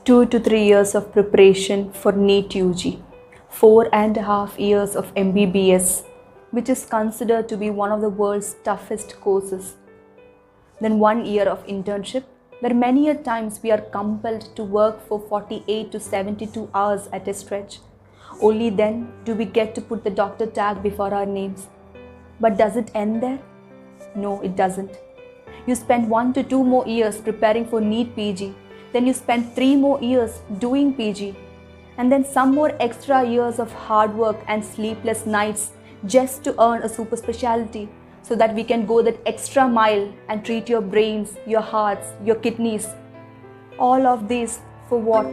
2 to 3 years of preparation for NEET UG, 4.5 years of MBBS, which is considered to be one of the world's toughest courses. Then 1 year of internship, where many a times we are compelled to work for 48 to 72 hours at a stretch. Only then do we get to put the doctor tag before our names. But does it end there? No, it doesn't. You spend 1 to 2 more years preparing for NEET PG. Then you spend 3 more years doing PG. And then some more extra years of hard work and sleepless nights just to earn a super specialty, so that we can go that extra mile and treat your brains, your hearts, your kidneys. All of this for what?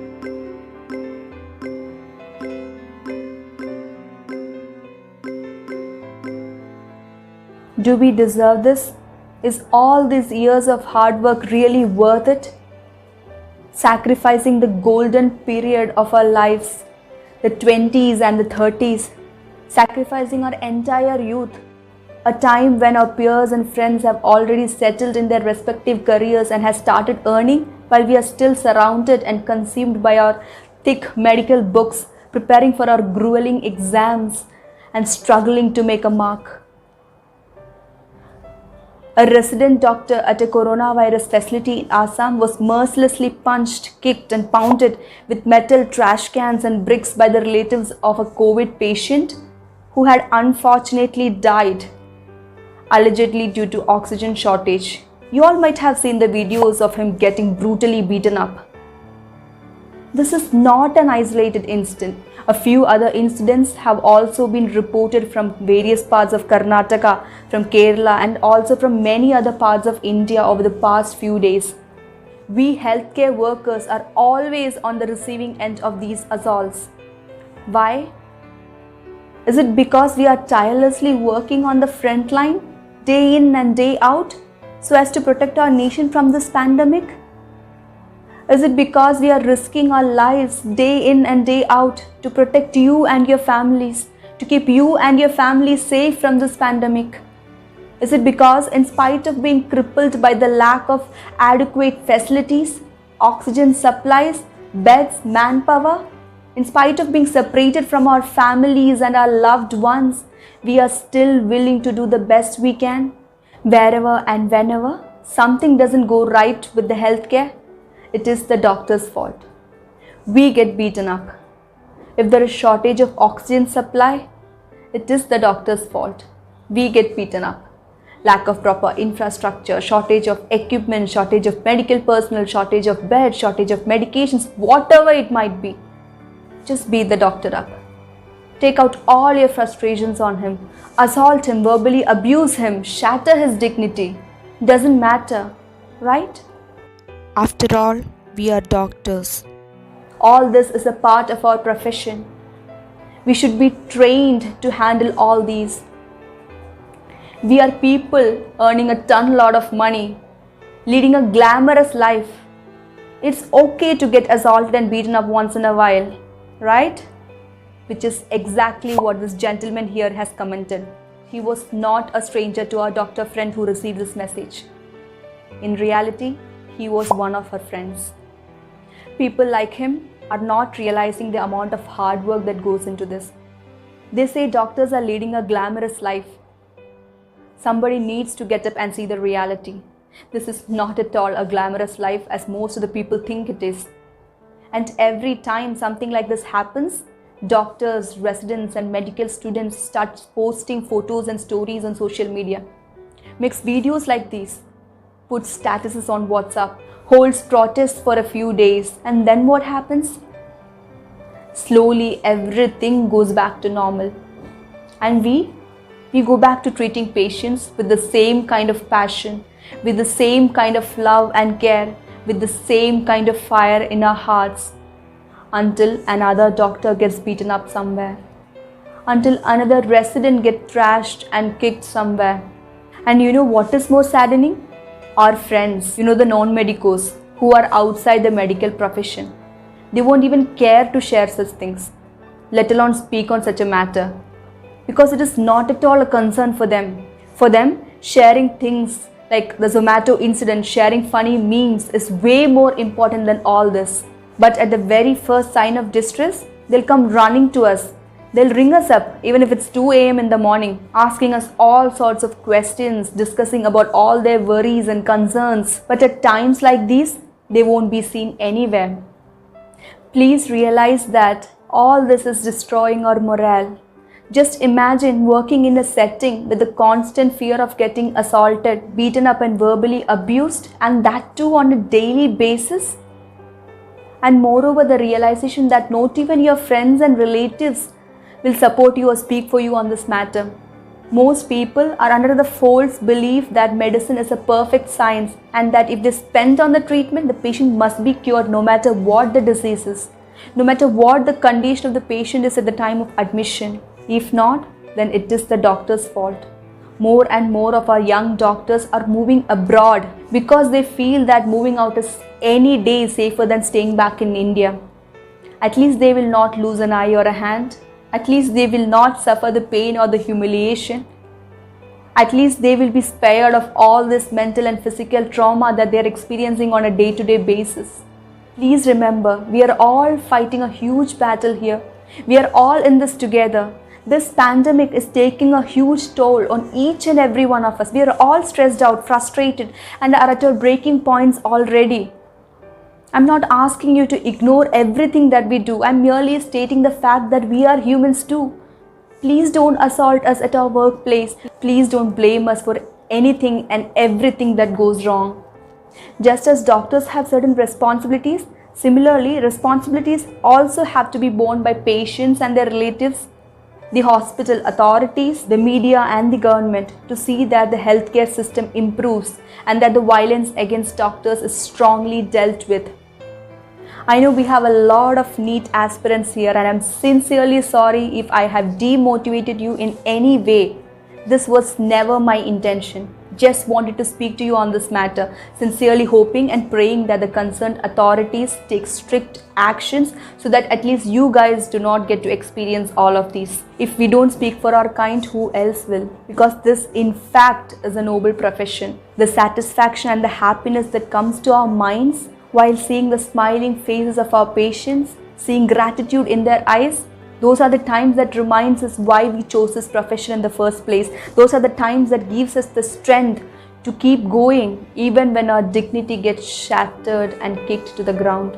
Do we deserve this? Is all these years of hard work really worth it? Sacrificing the golden period of our lives, the 20s and the 30s, sacrificing our entire youth, a time when our peers and friends have already settled in their respective careers and have started earning, while we are still surrounded and consumed by our thick medical books, preparing for our grueling exams and struggling to make a mark. A resident doctor at a coronavirus facility in Assam was mercilessly punched, kicked and pounded with metal trash cans and bricks by the relatives of a COVID patient who had unfortunately died, allegedly due to oxygen shortage. You all might have seen the videos of him getting brutally beaten up. This is not an isolated incident. A few other incidents have also been reported from various parts of Karnataka, from Kerala and also from many other parts of India over the past few days. We healthcare workers are always on the receiving end of these assaults. Why? Is it because we are tirelessly working on the front line, day in and day out, so as to protect our nation from this pandemic? Is it because we are risking our lives day in and day out to protect you and your families, to keep you and your families safe from this pandemic? Is it because, in spite of being crippled by the lack of adequate facilities, oxygen supplies, beds, manpower, in spite of being separated from our families and our loved ones, we are still willing to do the best we can? Wherever and whenever something doesn't go right with the healthcare, it is the doctor's fault. We get beaten up. If there is shortage of oxygen supply, it is the doctor's fault. We get beaten up. Lack of proper infrastructure, shortage of equipment, shortage of medical personnel, shortage of beds, shortage of medications, whatever it might be. Just beat the doctor up. Take out all your frustrations on him. Assault him, verbally abuse him, shatter his dignity. Doesn't matter, right? After all, we are doctors. All this is a part of our profession. We should be trained to handle all these. We are people earning a lot of money, leading a glamorous life. It's okay to get assaulted and beaten up once in a while, right? Which is exactly what this gentleman here has commented. He was not a stranger to our doctor friend who received this message. In reality, he was one of her friends. People like him are not realizing the amount of hard work that goes into this. They say doctors are leading a glamorous life. Somebody needs to get up and see the reality. This is not at all a glamorous life as most of the people think it is. And every time something like this happens, doctors, residents and medical students start posting photos and stories on social media, makes videos like these, puts statuses on WhatsApp, holds protests for a few days, and then what happens? Slowly everything goes back to normal. And we go back to treating patients with the same kind of passion, with the same kind of love and care, with the same kind of fire in our hearts, until another doctor gets beaten up somewhere, until another resident gets trashed and kicked somewhere. And you know what is more saddening? Our friends, the non-medicos who are outside the medical profession, they won't even care to share such things, let alone speak on such a matter, because it is not at all a concern for them. For them, sharing things like the Zomato incident, sharing funny memes is way more important than all this. But at the very first sign of distress, they'll come running to us. They'll ring us up, even if it's 2 a.m. in the morning, asking us all sorts of questions, discussing about all their worries and concerns. But at times like these, they won't be seen anywhere. Please realize that all this is destroying our morale. Just imagine working in a setting with the constant fear of getting assaulted, beaten up, and verbally abused, and that too on a daily basis. And moreover, the realization that not even your friends and relatives will support you or speak for you on this matter. Most people are under the false belief that medicine is a perfect science and that if they spend on the treatment, the patient must be cured no matter what the disease is, no matter what the condition of the patient is at the time of admission. If not, then it is the doctor's fault. More and more of our young doctors are moving abroad because they feel that moving out is any day safer than staying back in India. At least they will not lose an eye or a hand. At least they will not suffer the pain or the humiliation. At least they will be spared of all this mental and physical trauma that they are experiencing on a day-to-day basis. Please remember, we are all fighting a huge battle here. We are all in this together. This pandemic is taking a huge toll on each and every one of us. We are all stressed out, frustrated, and are at our breaking points already. I'm not asking you to ignore everything that we do. I'm merely stating the fact that we are humans too. Please don't assault us at our workplace. Please don't blame us for anything and everything that goes wrong. Just as doctors have certain responsibilities, similarly, responsibilities also have to be borne by patients and their relatives, the hospital authorities, the media and the government to see that the healthcare system improves and that the violence against doctors is strongly dealt with. I know we have a lot of NEET aspirants here and I'm sincerely sorry if I have demotivated you in any way. This was never my intention. Just wanted to speak to you on this matter, sincerely hoping and praying that the concerned authorities take strict actions so that at least you guys do not get to experience all of these. If we don't speak for our kind, who else will? Because this in fact is a noble profession. The satisfaction and the happiness that comes to our minds while seeing the smiling faces of our patients, seeing gratitude in their eyes, those are the times that reminds us why we chose this profession in the first place. Those are the times that gives us the strength to keep going even when our dignity gets shattered and kicked to the ground.